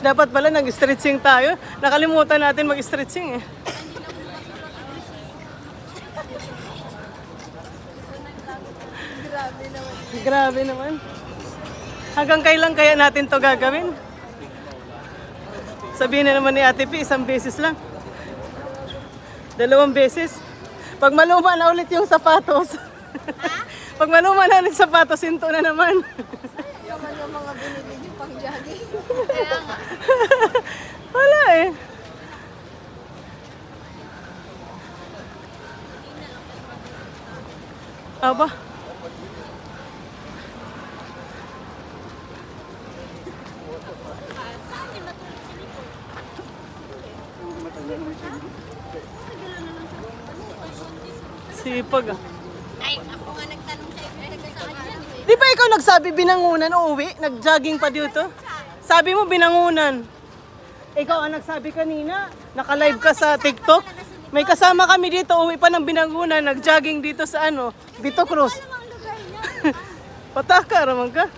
Dapat pala nag-stretching tayo. Nakalimutan natin mag-stretching eh. Grabe naman. Hanggang kailan kaya natin to gagawin? Sabihin na naman ni Ate P, isang beses lang. 2 beses. Pag maluma na ulit yung sapatos. Pag maluma na ulit sapatos, hinto na naman. Yaman yung mga binili niyo pang jogging. Wala eh. Aba. Sipag ah. Ay, ako nga nagtanong sa inyo. Nagkasaan dyan. Di ba ikaw nagsabi binangunan uuwi? Nag-jogging pa dito? Sabi mo binangunan. Ikaw ang nagsabi kanina. Naka-live ka sa TikTok. May kasama kami dito. Uwi pa ng binangunan. Nag-jogging dito sa ano? Vito Cruz. Ang lugar niya. Pataka naman ka.